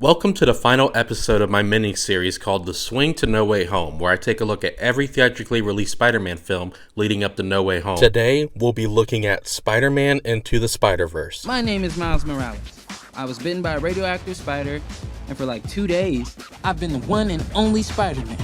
Welcome to the final episode of my mini-series called The Swing to No Way Home, where I take a look at every theatrically released Spider-Man film leading up to No Way Home. Today, we'll be looking at Spider-Man Into the Spider-Verse. My name is Miles Morales. I was bitten by a radioactive spider, and for like 2 days, I've been the one and only Spider-Man.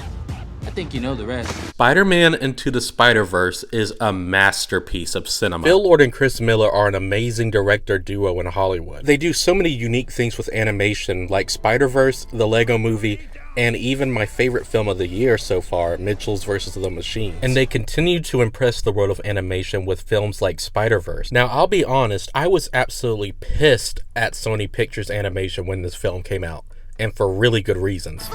I think you know the rest. Spider-Man Into the Spider-Verse is a masterpiece of cinema. Phil Lord and Chris Miller are an amazing director duo in Hollywood. They do so many unique things with animation, like Spider-Verse, the Lego Movie, and even my favorite film of the year so far, Mitchell's vs. the Machines. And they continue to impress the world of animation with films like Spider-Verse. Now, I'll be honest, I was absolutely pissed at Sony Pictures Animation when this film came out, and for really good reasons.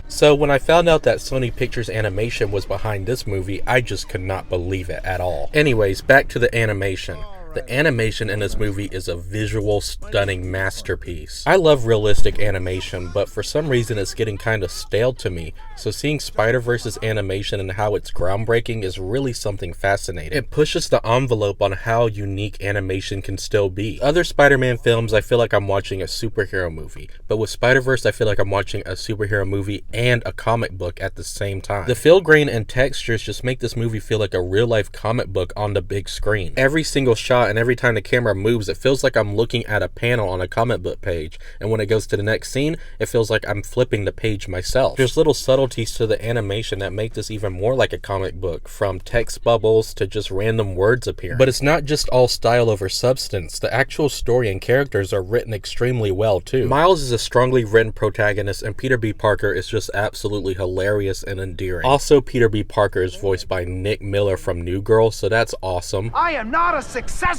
So when I found out that Sony Pictures Animation was behind this movie, I just could not believe it at all. Anyways, back to the animation. The animation in this movie is a visual, stunning masterpiece. I love realistic animation, but for some reason it's getting kind of stale to me, so seeing Spider-Verse's animation and how it's groundbreaking is really something fascinating. It pushes the envelope on how unique animation can still be. Other Spider-Man films, I feel like I'm watching a superhero movie, but with Spider-Verse, I feel like I'm watching a superhero movie and a comic book at the same time. The feel grain and textures just make this movie feel like a real-life comic book on the big screen. Every single shot and every time the camera moves, it feels like I'm looking at a panel on a comic book page, and when it goes to the next scene, it feels like I'm flipping the page myself. There's little subtleties to the animation that make this even more like a comic book, from text bubbles to just random words appearing. But it's not just all style over substance. The actual story and characters are written extremely well too. Miles is a strongly written protagonist, and Peter B. Parker is just absolutely hilarious and endearing. Also, Peter B. Parker is voiced by Nick Miller from New Girl, so that's awesome. I am not a successful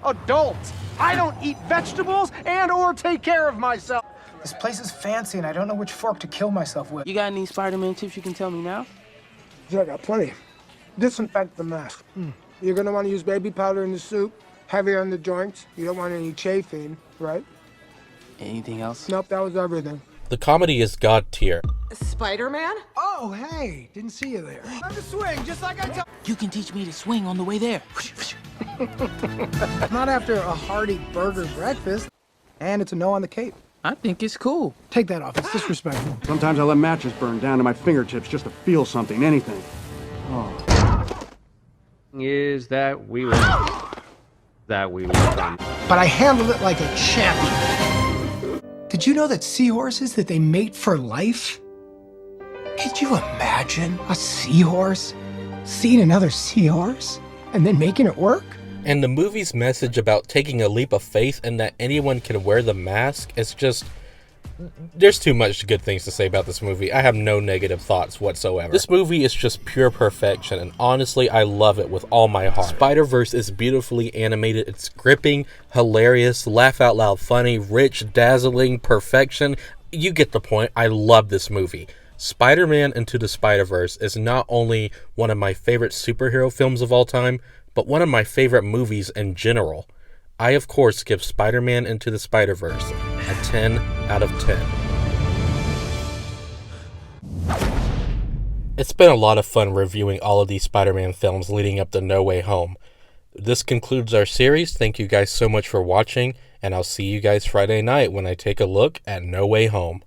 adult. I don't eat vegetables and or take care of myself. This place is fancy and I don't know which fork to kill myself with. You got any Spider-Man tips you can tell me now? Yeah, I got plenty. Disinfect the mask. You're gonna want to use baby powder in the soup, heavy on the joints. You don't want any chafing, right? Anything else? Nope, that was everything. The comedy is god tier. Spider-Man? Oh, hey, didn't see you there. Time to swing, just like I told. You can teach me to swing on the way there. Not after a hearty burger breakfast. And it's a no on the Cape. I think it's cool. Take that off, it's disrespectful. Sometimes I let matches burn down to my fingertips just to feel something, anything. Is that we were done. But I handled it like a champion. Did you know that seahorses, that they mate for life? Could you imagine a seahorse seeing another seahorse and then making it work? And the movie's message about taking a leap of faith and that anyone can wear the mask is just... There's too much good things to say about this movie. I have no negative thoughts whatsoever. This movie is just pure perfection, and honestly, I love it with all my heart. Spider-Verse is beautifully animated. It's gripping, hilarious, laugh out loud funny, rich, dazzling, perfection. You get the point. I love this movie. Spider-Man Into the Spider-Verse is not only one of my favorite superhero films of all time, but one of my favorite movies in general. I, of course, give Spider-Man Into the Spider-Verse a 10 out of 10. It's been a lot of fun reviewing all of these Spider-Man films leading up to No Way Home. This concludes our series. Thank you guys so much for watching, and I'll see you guys Friday night when I take a look at No Way Home.